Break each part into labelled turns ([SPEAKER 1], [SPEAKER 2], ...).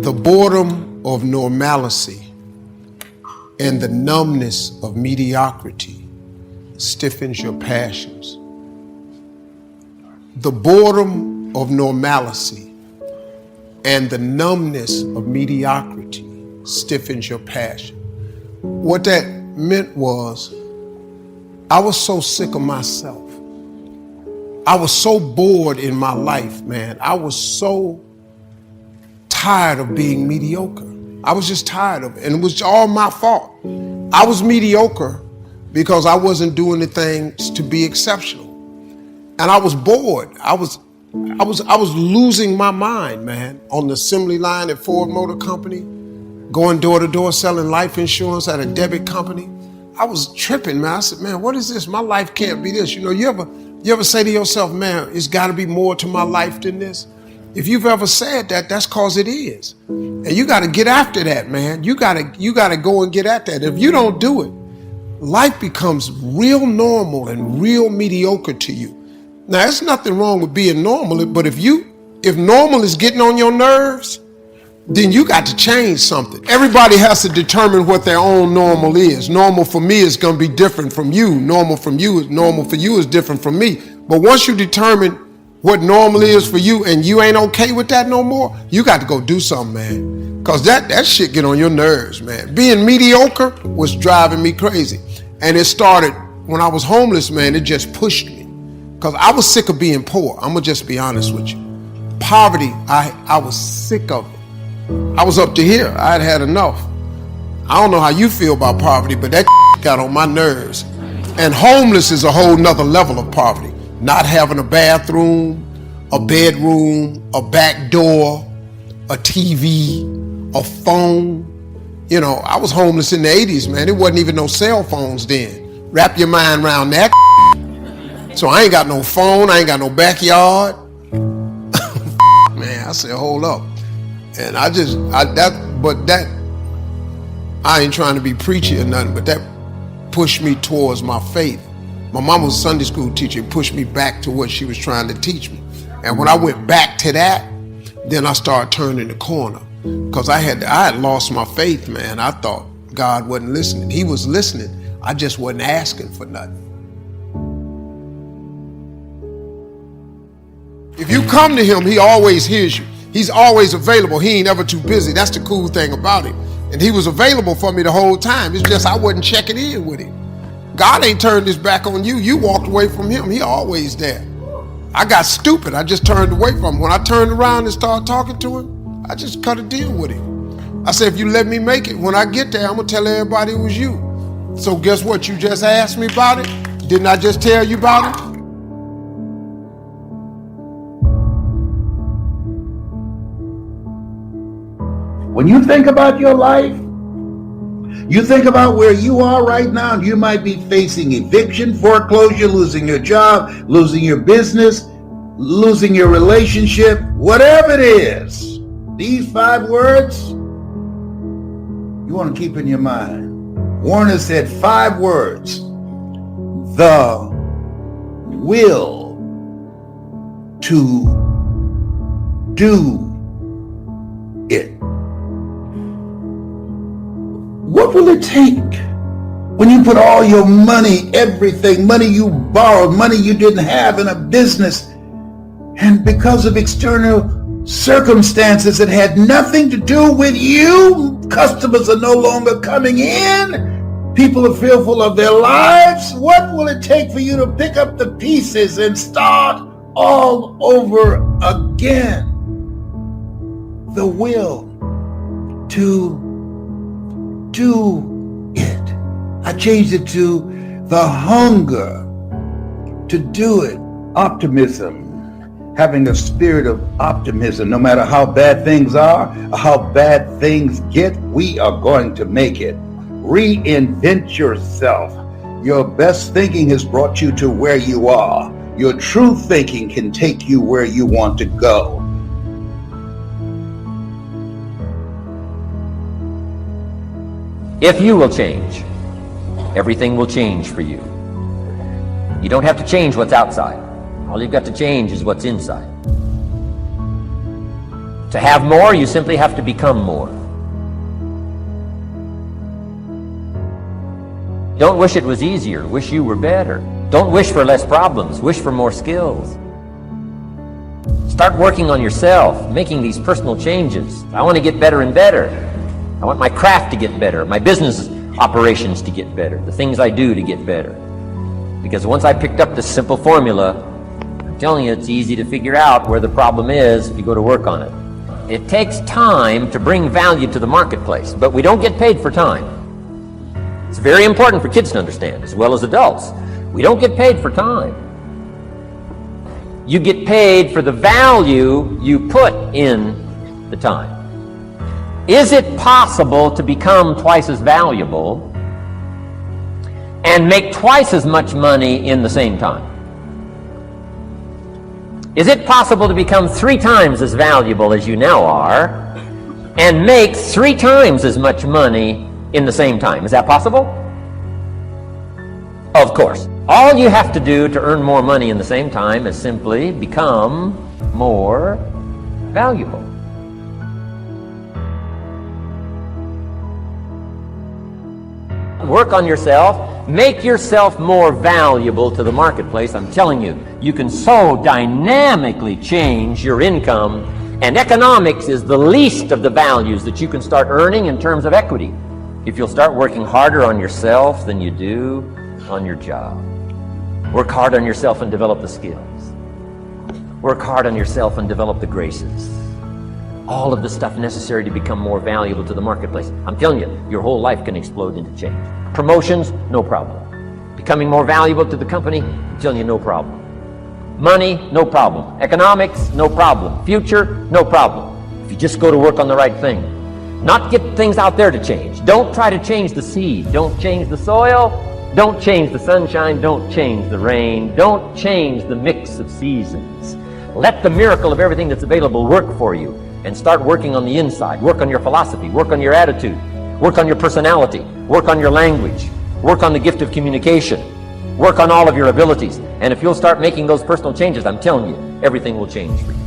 [SPEAKER 1] The boredom of normalcy and the numbness of mediocrity stiffens your passions. The boredom of normalcy and the numbness of mediocrity stiffens your passion. What that meant was, I was so sick of myself. I was so bored in my life, man. I was so tired of being mediocre. I was just tired of it, and it was all my fault. I was mediocre because I wasn't doing the things to be exceptional, and I was bored. I was losing my mind, man, on the assembly line at Ford Motor Company, going door to door selling life insurance at a debit company. I was tripping, man. I said, man, what is this? My life can't be this. You know, you ever say to yourself, man, it's got to be more to my life than this? If you've ever said that, that's cause it is. And you got to get after that, man. You got to go and get at that. If you don't do it, life becomes real normal and real mediocre to you. Now, there's nothing wrong with being normal, but if normal is getting on your nerves, then you got to change something. Everybody has to determine what their own normal is. Normal for me is going to be different from you. Normal for you is different from me. But once you determine what normal is for you and you ain't okay with that no more, you got to go do something, man. Because that shit get on your nerves, man. Being mediocre was driving me crazy. And it started when I was homeless, man. It just pushed me. Because I was sick of being poor. I'm going to just be honest with you. Poverty, I was sick of it. I was up to here. I had enough. I don't know how you feel about poverty, but that got on my nerves. And homeless is a whole nother level of poverty. Not having a bathroom, a bedroom, a back door, a TV, a phone. You know, I was homeless in the 80s, man. There wasn't even no cell phones then. Wrap your mind around that. So I ain't got no phone. I ain't got no backyard. Man, I said, hold up. And I ain't trying to be preachy or nothing, but that pushed me towards my faith. My mom was a Sunday school teacher. It pushed me back to what she was trying to teach me. And when I went back to that, then I started turning the corner. Because I had lost my faith, man. I thought God wasn't listening. He was listening. I just wasn't asking for nothing. If you come to him, he always hears you. He's always available. He ain't ever too busy. That's the cool thing about him. And he was available for me the whole time. It's just I wasn't checking in with him. God ain't turned his back on you. You walked away from him. He always there. I got stupid. I just turned away from him. When I turned around and started talking to him, I just cut a deal with him. I said, if you let me make it, when I get there, I'm going to tell everybody it was you. So guess what? You just asked me about it. Didn't I just tell you about it?
[SPEAKER 2] When you think about your life, you think about where you are right now. You might be facing eviction, foreclosure, losing your job, losing your business, losing your relationship, whatever it is. These 5 words, you want to keep in your mind. Warner said 5 words. The will to do it. What will it take when you put all your money, everything, money you borrowed, money you didn't have in a business, and because of external circumstances that had nothing to do with you, customers are no longer coming in, people are fearful of their lives? What will it take for you to pick up the pieces and start all over again? The will to do it. I changed it to the hunger to do it. Optimism. Having a spirit of optimism. No matter how bad things are, or how bad things get, we are going to make it. Reinvent yourself. Your best thinking has brought you to where you are. Your true thinking can take you where you want to go.
[SPEAKER 3] If you will change, everything will change for you. You don't have to change what's outside. All you've got to change is what's inside. To have more, you simply have to become more. Don't wish it was easier. Wish you were better. Don't wish for less problems. Wish for more skills. Start working on yourself, making these personal changes. I want to get better and better. I want my craft to get better, my business operations to get better, the things I do to get better. Because once I picked up this simple formula, I'm telling you, it's easy to figure out where the problem is if you go to work on it. It takes time to bring value to the marketplace, but we don't get paid for time. It's very important for kids to understand, as well as adults. We don't get paid for time. You get paid for the value you put in the time. Is it possible to become twice as valuable and make twice as much money in the same time? Is it possible to become 3 times as valuable as you now are and make 3 times as much money in the same time? Is that possible? Of course. All you have to do to earn more money in the same time is simply become more valuable. Work on yourself. Make yourself more valuable to the marketplace. I'm telling you, you can so dynamically change your income, and economics is the least of the values that you can start earning in terms of equity if you'll start working harder on yourself than you do on your job. Work hard on yourself and develop the skills. Work hard on yourself and develop the graces. All of the stuff necessary to become more valuable to the marketplace. I'm telling you, your whole life can explode into change. Promotions, no problem. Becoming more valuable to the company, I'm telling you, no problem. Money, no problem. Economics, no problem. Future, no problem. If you just go to work on the right thing. Not get things out there to change. Don't try to change the seed. Don't change the soil. Don't change the sunshine. Don't change the rain. Don't change the mix of seasons. Let the miracle of everything that's available work for you, and start working on the inside. Work on your philosophy. Work on your attitude. Work on your personality. Work on your language. Work on the gift of communication. Work on all of your abilities. And if you'll start making those personal changes, I'm telling you, everything will change for you.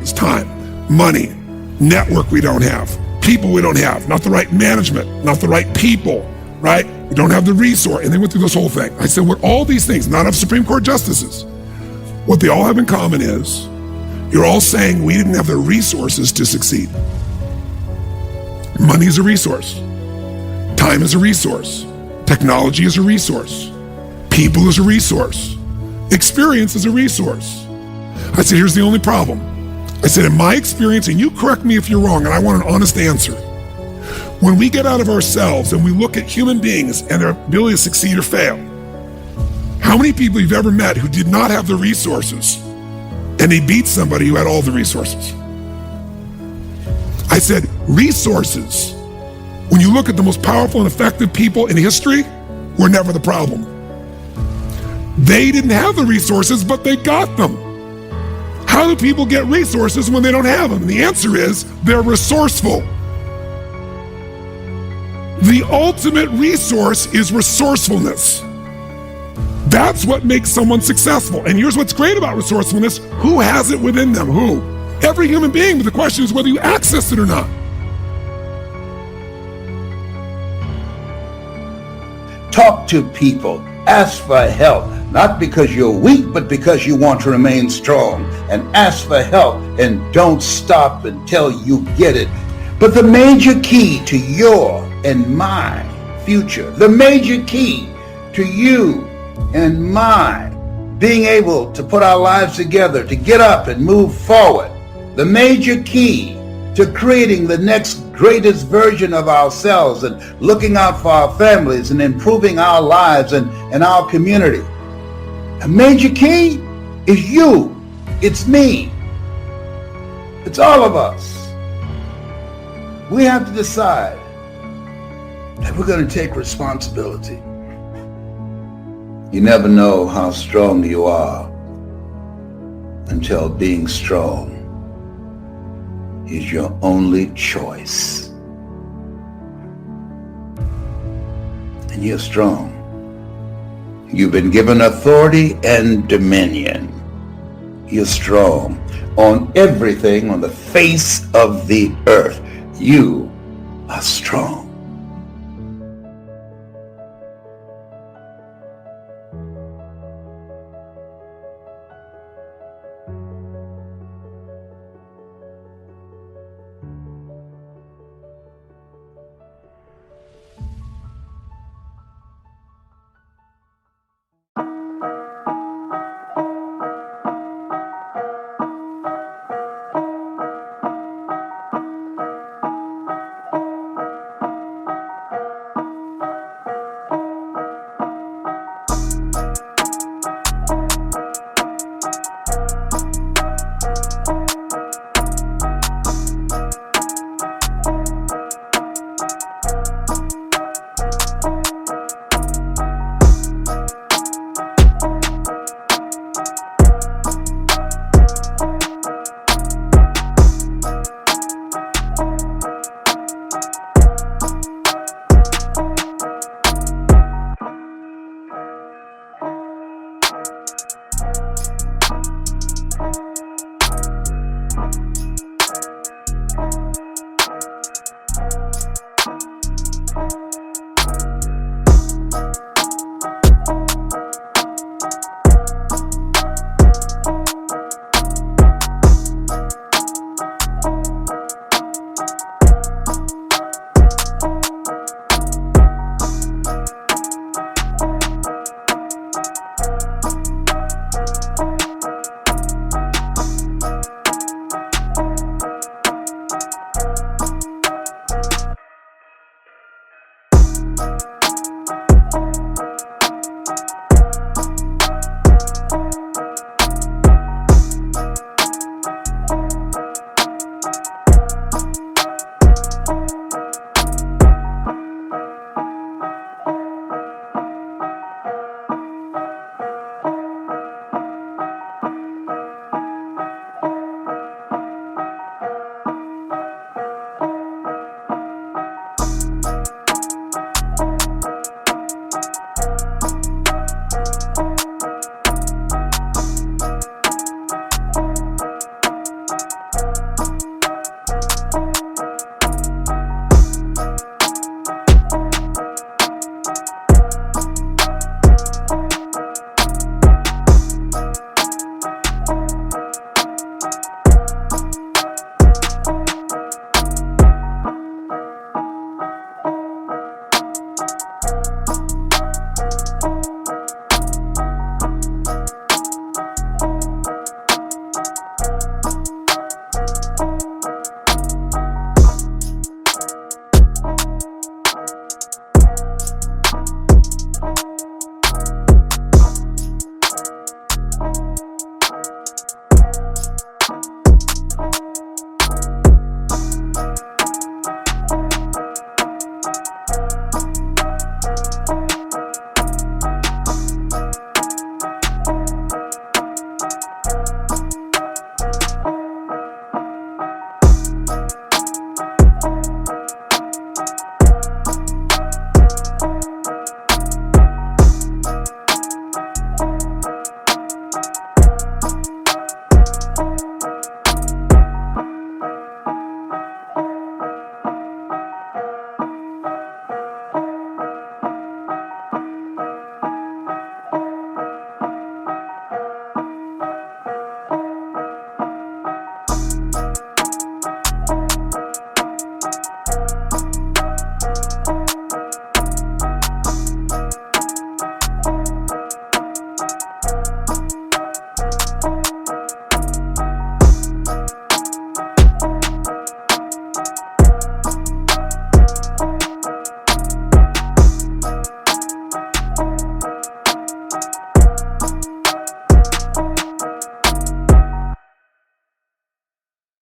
[SPEAKER 4] It's time, money, network we don't have, people we don't have, not the right management, not the right people, right? We don't have the resource. And they went through this whole thing. I said, what all these things, not enough Supreme Court justices, what they all have in common is you're all saying we didn't have the resources to succeed. Money is a resource. Time is a resource. Technology is a resource. People is a resource. Experience is a resource. I said, here's the only problem. I said, in my experience, and you correct me if you're wrong, and I want an honest answer. When we get out of ourselves and we look at human beings and their ability to succeed or fail, how many people you've ever met who did not have the resources and they beat somebody who had all the resources? I said, resources, when you look at the most powerful and effective people in history, were never the problem. They didn't have the resources, but they got them. How do people get resources when they don't have them? And the answer is they're resourceful. The ultimate resource is resourcefulness. That's what makes someone successful. And here's what's great about resourcefulness. Who has it within them? Who? Every human being, but the question is whether you access it or not.
[SPEAKER 2] Talk to people. Ask for help. Not because you're weak, but because you want to remain strong. And ask for help and don't stop until you get it. But the major key to your and my future, the major key to you and my being able to put our lives together, to get up and move forward, the major key to creating the next greatest version of ourselves and looking out for our families and improving our lives and our community. A major key is you. It's me. It's all of us. We have to decide that we're going to take responsibility. You never know how strong you are until being strong is your only choice. And you're strong. You've been given authority and dominion. You're strong on everything on the face of the earth. You are strong.